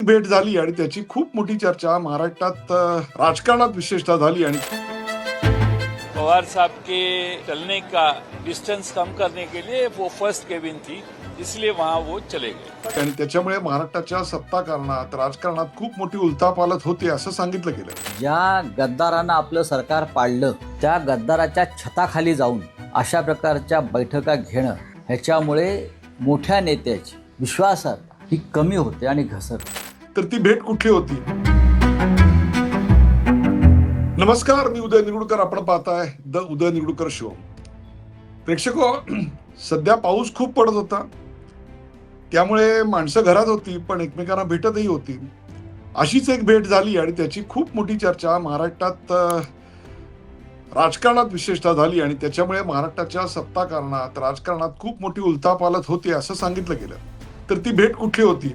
भेट झाली आणि त्याची खूप मोठी चर्चा महाराष्ट्रात राजकारणात विशेषतः झाली आणि पवार साहब के चलने का डिस्टेंस कम करने के लिए वो फर्स्ट केबिन थी, इसलिए वहां वो चले गए. आणि त्याच्यामुळे महाराष्ट्राच्या सत्ताकारणात राजकारणात खूप मोठी उलथापालथ होते असं सांगितलं गेलं. ज्या गद्दारानं आपलं सरकार पाडलं त्या गद्दाराच्या छताखाली जाऊन अशा प्रकारच्या बैठका घेणं ह्याच्यामुळे मोठ्या नेत्याची विश्वासार्हता ही कमी होते आणि घसरते. तर ती भेट कुठली होती? नमस्कार, मी उदय निगुडकर. आपण पाहताय द उदय निगुडकर शो. प्रेक्षको, सध्या पाऊस खूप पडत होता, त्यामुळे माणसं घरात होती पण एकमेकांना भेटतही होती. अशीच एक भेट झाली आणि त्याची खूप मोठी चर्चा महाराष्ट्रात राजकारणात विशेषतः झाली आणि त्याच्यामुळे महाराष्ट्राच्या सत्ताकारणात राजकारणात खूप मोठी उलथापालथ होते असं सांगितलं गेलं. तर ती भेट कुठली होती?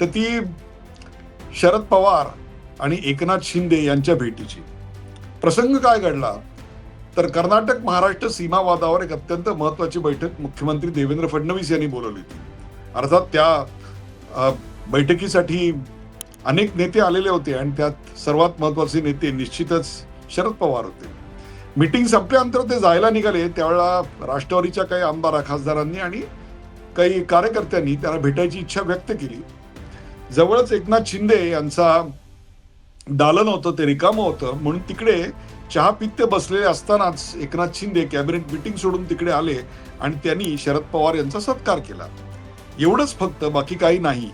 तर ती शरद पवार आणि एकनाथ शिंदे यांच्या भेटीची. प्रसंग काय घडला तर कर्नाटक महाराष्ट्र सीमावादावर एक अत्यंत महत्वाची बैठक मुख्यमंत्री देवेंद्र फडणवीस यांनी बोलवली होती. अर्थात त्या बैठकीसाठी अनेक नेते आलेले होते आणि त्यात सर्वात महत्वाचे नेते निश्चितच शरद पवार होते. मीटिंग संपल्यानंतर ते जायला निघाले त्यावेळेला राष्ट्रवादीच्या काही आमदार खासदारांनी आणि काही कार्यकर्त्यांनी त्यांना भेटायची इच्छा व्यक्त केली. जवळच एकनाथ शिंदे यांचा दालन होतं, ते रिकामं होतं, म्हणून तिकडे चहा पित्ते बसलेले असतानाच एकनाथ शिंदे कॅबिनेट मीटिंग सोडून तिकडे आले आणि त्यांनी शरद पवार यांचा सत्कार केला. एवढंच फक्त, बाकी काही नाही,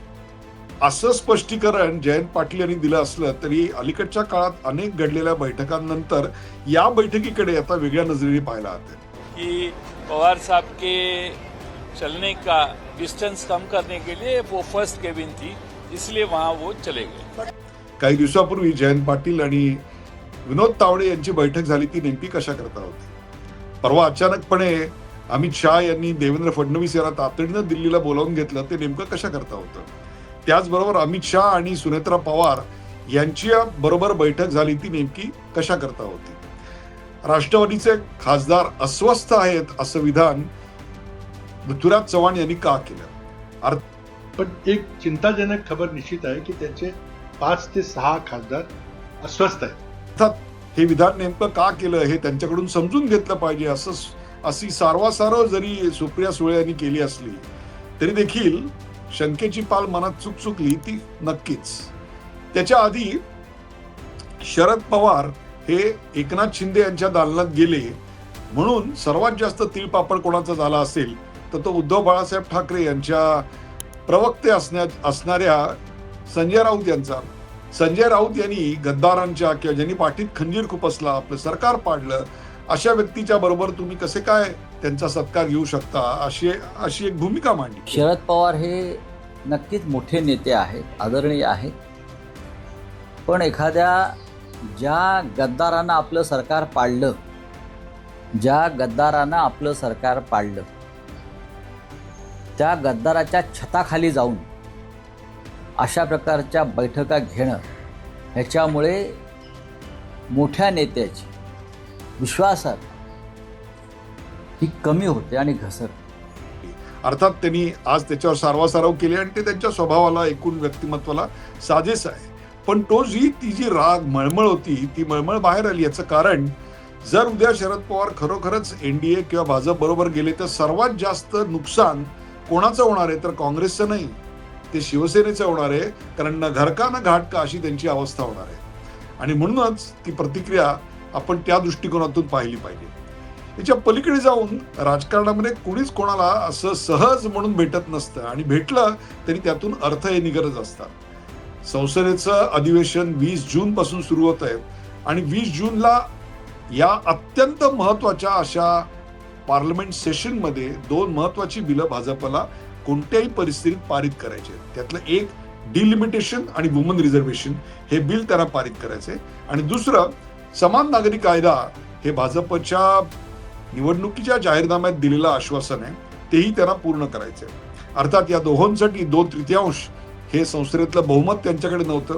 असं स्पष्टीकरण जयंत पाटील यांनी दिलं असलं तरी अलीकडच्या काळात अनेक घडलेल्या बैठकांनंतर या बैठकीकडे आता वेगळ्या नजरेने पाहायला जाते कि पवार साहब के चलने का डिस्टेंस कम करने के लिए वो फर्स्ट केबिन थी, इसलिए वहां वो चले गए. काही दिवसापूर्वी जयंत पाटील आणि विनोद तावडे यांची बैठक झाली, ती नेमकी कशा करता होती? परवा अचानकपणे अमित शहा यांनी देवेंद्र फडणवीस यांना तातडीनं दिल्लीला बोलावून घेतलं, ते नेमकं कशा करता होतं? त्याचबरोबर अमित शहा आणि सुनेत्रा पवार यांची बरोबर बैठक झाली, ती नेमकी कशा करता होती? राष्ट्रवादीचे खासदार अस्वस्थ आहेत असं विधान पृथ्वीराज चव्हाण यांनी का केलं? पण एक चिंताजनक खबर निश्चित आहे की त्याचे 5 ते 6 खासदार अस्वस्थ आहेत. अर्थात हे विधान नेमकं का केलं हे त्यांच्याकडून समजून घेतलं पाहिजे. अशी सारवासारव जरी सुप्रिया सुळे यांनी केली असली तरी देखील शंकेची पाल मनात चुकली ती नक्कीच. त्याच्या आधी शरद पवार हे एकनाथ शिंदे यांच्या दालनात गेले म्हणून सर्वात जास्त तिळपापड कोणाचा झाला असेल तर तो उद्धव बाळासाहेब ठाकरे यांच्या प्रवक्ते असणाऱ्या संजय राऊत यांचा. संजय राऊत यांनी गद्दारांच्या किंवा ज्यांनी पाठीत खंजीर खुपसला, आपलं सरकार पाडलं, अशा व्यक्तीच्या बरोबर तुम्ही कसे काय त्यांचा सत्कार घेऊ शकता, अशी एक भूमिका मांडली. शरद पवार हे नक्कीच मोठे नेते आहेत, आदरणीय आहेत, पण ज्या गद्दारानं आपलं सरकार पाडलं त्या गद्दाराच्या छताखाली जाऊन अशा प्रकारच्या बैठका घेणं ह्याच्यामुळे मोठ्या नेत्याची विश्वासार्हता ही कमी होते आणि घसरते. अर्थात त्यांनी आज त्याच्यावर सारवासारव केली आणि ते त्यांच्या स्वभावाला, एकूण व्यक्तिमत्वाला साजेस आहे. पण ती जी राग मळमळ होती ती मळमळ बाहेर आली. याचं कारण, जर उद्या शरद पवार खरोखरच एनडीए किंवा भाजप बरोबर गेले तर सर्वात जास्त नुकसान कोणाचं होणार आहे? तर काँग्रेसचं नाही, ते शिवसेनेचं होणार आहे. कारण न घर का न घाट का अशी त्यांची अवस्था होणार आहे. आणि म्हणूनच ती प्रतिक्रिया आपण त्या दृष्टिकोनातून पाहिली पाहिजे. याच्या पलीकडे जाऊन राजकारणामध्ये कुणीच कोणाला असं सहज म्हणून भेटत नसतं आणि भेटलं तरी त्यातून अर्थ हे निघतच असतात. संसदेचं अधिवेशन 20 जून पासून सुरू होत आहे आणि 20 जूनला या अत्यंत महत्वाच्या अशा पार्लमेंट सेशनमध्ये 2 महत्वाची बिलं भाजपला कोणत्याही परिस्थितीत पारित करायचे. त्यातलं एक डिलिमिटेशन आणि वुमन रिझर्वेशन हे बिल त्यांना पारित करायचे आणि दुसरं समान नागरी कायदा हे भाजपच्या निवडणुकीच्या जाहीरनाम्यात दिलेलं आश्वासन आहे, तेही त्यांना पूर्ण करायचे. अर्थात या दोहोंसाठी 2/3 हे संसदेतलं बहुमत त्यांच्याकडे नव्हतं.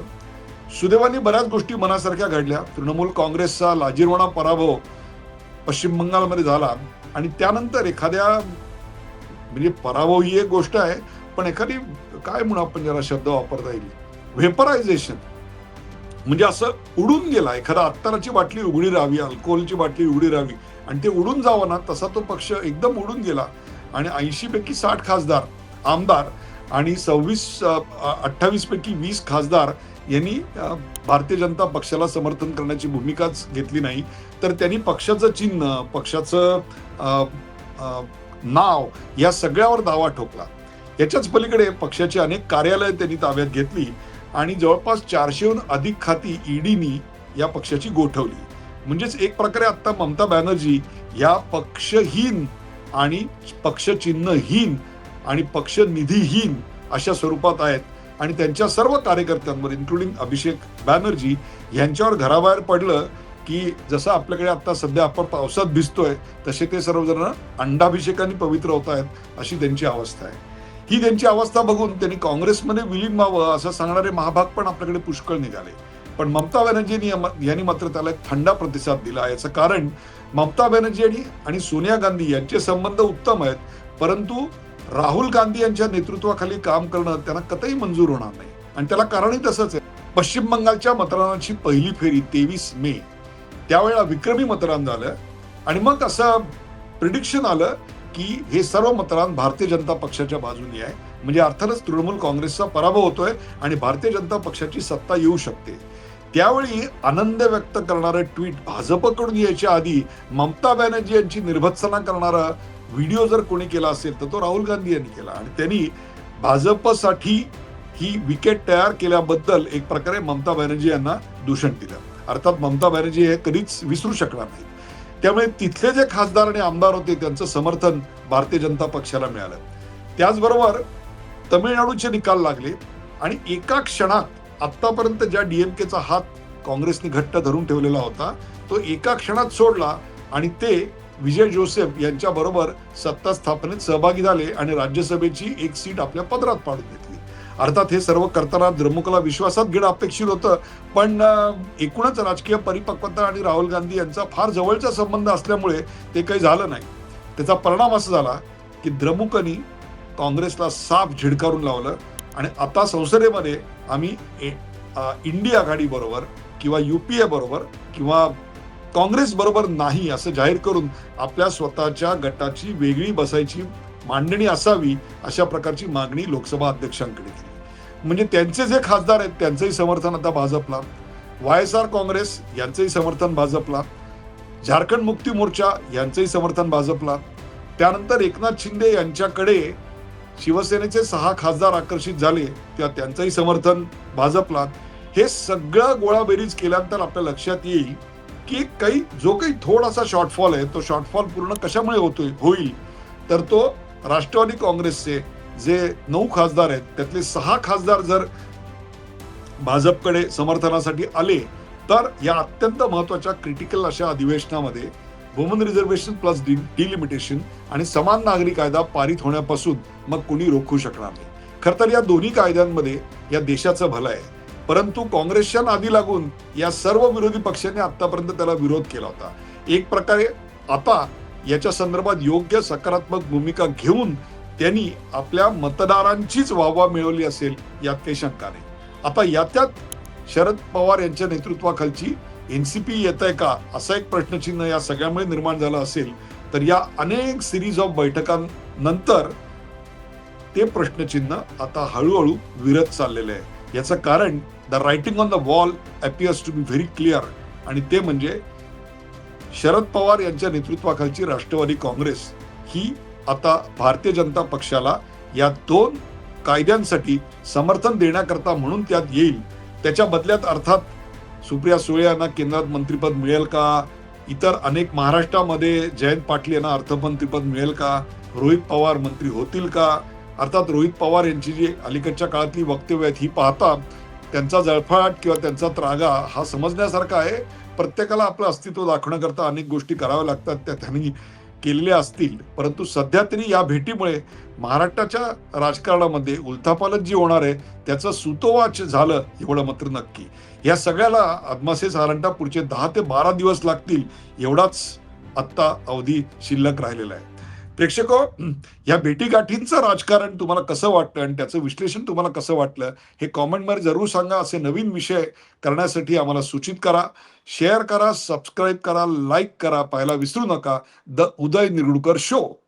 सुदैवाने बऱ्याच गोष्टी मनासारख्या घडल्या. तृणमूल काँग्रेसचा लाजिरवाणा पराभव पश्चिम बंगालमध्ये झाला आणि त्यानंतर म्हणजे पराभव ही एक गोष्ट आहे, पण एखादी काय म्हणून आपण ज्याला शब्द वापरता येईल, व्हेपरायझेशन म्हणजे असं उडून गेला. एखादा अत्तराची बाटली उघडी राहावी, अल्कोहोलची बाटली उघडी राहावी आणि ते उडून जावं ना, तसा तो पक्ष एकदम उडून गेला आणि 80 पैकी 60 खासदार आमदार आणि 28 पैकी 20 खासदार यांनी भारतीय जनता पक्षाला समर्थन करण्याची भूमिकाच घेतली नाही, तर त्यांनी पक्षाचं चिन्ह, पक्षाचं नाव या सगळ्यावर दावा ठोकला. याच्याच पलीकडे पक्षाची अनेक कार्यालय त्यांनी ताब्यात घेतली आणि जवळपास 400हून अधिक खाती ईडीनी या पक्षाची गोठवली. म्हणजेच एक प्रकारे आता ममता बॅनर्जी या पक्षहीन आणि पक्षचिन्हहीन आणि पक्षनिधीहीन अशा स्वरूपात आहेत आणि त्यांच्या सर्व कार्यकर्त्यांवर इन्क्लुडिंग अभिषेक बॅनर्जी यांच्यावर घराबाहेर पडलं की जसं आपल्याकडे आता सध्या आपण पावसात भिजतोय तसे ते सर्वजण अंडाभिषेकाने पवित्र होत आहेत, अशी त्यांची अवस्था आहे. ही त्यांची अवस्था बघून त्यांनी काँग्रेसमध्ये विलीन व्हावं असं सांगणारे महाभाग पण आपल्याकडे पुष्कळ निघाले. पण ममता बॅनर्जी यांनी मात्र त्याला एक थंडा प्रतिसाद दिला. याचं कारण ममता बॅनर्जी आणि सोनिया गांधी यांचे संबंध उत्तम आहेत, परंतु राहुल गांधी यांच्या नेतृत्वाखाली काम करणं त्यांना कतई मंजूर होणार नाही आणि त्याला कारणही तसंच आहे. पश्चिम बंगालच्या मतदानाची पहिली फेरी 23 मे त्यावेळेला विक्रमी मतदान झालं आणि मग असं प्रिडिक्शन आलं की हे सर्व मतदान भारतीय जनता पक्षाच्या बाजूने आहे. म्हणजे अर्थातच तृणमूल काँग्रेसचा पराभव होतोय आणि भारतीय जनता पक्षाची सत्ता येऊ शकते. त्यावेळी आनंद व्यक्त करणारं ट्विट भाजपकडून यायच्या आधी ममता बॅनर्जी यांची निर्भत्सना करणारा व्हिडिओ जर कोणी केला असेल तर तो राहुल गांधी यांनी केला आणि त्यांनी भाजपसाठी ही विकेट तयार केल्याबद्दल एक प्रकारे ममता बॅनर्जी यांना दूषण दिलं. अर्थात ममता बॅनर्जी हे कधीच विसरू शकणार नाहीत. त्यामुळे तिथले जे खासदार आणि आमदार होते त्यांचं समर्थन भारतीय जनता पक्षाला मिळालं. त्याचबरोबर तमिळनाडूचे निकाल लागले आणि एका क्षणात आतापर्यंत ज्या डीएमकेचा हात काँग्रेसने घट्ट धरून ठेवलेला होता तो एका क्षणात सोडला आणि ते विजय जोसेफ यांच्या बरोबर सत्ता स्थापनेत सहभागी झाले आणि राज्यसभेची एक सीट आपल्या पदरात पाडून घेतली. अर्थात हे सर्व करताना द्रमुकला विश्वासात घेणं अपेक्षित होतं, पण एकूणच राजकीय परिपक्वता आणि राहुल गांधी यांचा फार जवळचा संबंध असल्यामुळे ते काही झालं नाही. त्याचा परिणाम असा झाला की द्रमुकनी काँग्रेसला साफ झिडकारून लावलं आणि आता संसदेमध्ये आम्ही इंडिया आघाडी बरोबर किंवा युपीए बरोबर किंवा काँग्रेस बरोबर नाही असं जाहीर करून आपल्या स्वतःच्या गटाची वेगळी बसायची मांडणी असावी अशा प्रकारची मागणी लोकसभा अध्यक्षांकडे केली. म्हणजे त्यांचे जे खासदार आहेत त्यांचंही समर्थन आता भाजपला, YSR काँग्रेस यांचंही समर्थन भाजपला, झारखंड मुक्ती मोर्चा यांचंही समर्थन भाजपला, त्यानंतर एकनाथ शिंदे यांच्याकडे शिवसेनेचे 6 खासदार आकर्षित झाले तेव्हा त्यांचंही समर्थन भाजपला. हे सगळं गोळाबेरीज केल्यानंतर आपल्या लक्षात येईल की जो काही थोडासा शॉर्टफॉल आहे तो शॉर्टफॉल पूर्ण कशामुळे होईल तर तो राष्ट्रवादी काँग्रेसचे जे 9 खासदार आहेत त्यातले 6 खासदार जर भाजपकडे समर्थनासाठी आले तर या अत्यंत महत्वाच्या क्रिटिकल अशा अधिवेशनामध्ये वुमन रिझर्वेशन प्लस डिलिमिटेशन आणि समान नागरी कायदा पारित होण्यापासून मग कोणी रोखू शकणार नाही. खरं तर या दोन्ही कायद्यांमध्ये या देशाचं भलं आहे, परंतु काँग्रेसच्या नादी लागून या सर्व विरोधी पक्षांनी आतापर्यंत त्याला विरोध केला होता. एक प्रकारे आता याच्या संदर्भात योग्य सकारात्मक भूमिका घेऊन त्यांनी आपल्या मतदारांचीच वाहवा मिळवली असेल यात काही शंका नाही. आता यात्यात शरद पवार यांच्या नेतृत्वाखालची एनसीपी येत आहे का असा एक प्रश्नचिन्ह या सगळ्यामुळे निर्माण झालं असेल तर या अनेक सिरीज ऑफ बैठकांनंतर ते प्रश्नचिन्ह आता हळूहळू विरत चाललेलं आहे. याचं कारण the writing on the wall appears to be very clear आणि ते म्हणजे शरद पवार यांच्या नेतृत्वाखालची राष्ट्रवादी काँग्रेस ही आता भारतीय जनता पक्षाला या 2 कायद्यांसाठी समर्थन देण्याकरता म्हणून त्यात येईल. त्याच्या बदल्यात अर्थात सुप्रिया सुळे यांना केंद्रात मंत्रिपद मिळेल का, इतर अनेक महाराष्ट्रामध्ये जयंत पाटील यांना अर्थमंत्रीपद मिळेल का, रोहित पवार मंत्री होतील का. अर्थात रोहित पवार यांची जी अलीकडच्या काळातली वक्तव्य आहेत ही पाहता त्यांचा जळफळाट किंवा त्यांचा त्रागा हा समजण्यासारखा आहे. प्रत्येकाला आपलं अस्तित्व दाखवण्याकरता अनेक गोष्टी कराव्या लागतात, त्या त्यांनी केलेल्या असतील, परंतु सध्या तरी या भेटीमुळे महाराष्ट्राच्या राजकारणामध्ये उलथापालथ जी होणार आहे त्याचं सुतोवाच झालं एवढं मात्र नक्की. या सगळ्याला अदमासे साधारणतः पुढचे 10 ते 12 दिवस लागतील एवढाच आत्ता अवधी शिल्लक राहिलेला आहे. प्रेक्षको, या भेटीगाठींचं राजकारण तुम्हाला कसं वाटतं आणि त्याचं विश्लेषण तुम्हाला कसं वाटलं हे कॉमेंटमध्ये जरूर सांगा. असे नवीन विषय करण्यासाठी आम्हाला सूचित करा, शेअर करा, सबस्क्राईब करा, लाईक करा. पाहायला विसरू नका द उदय निरगुडकर शो.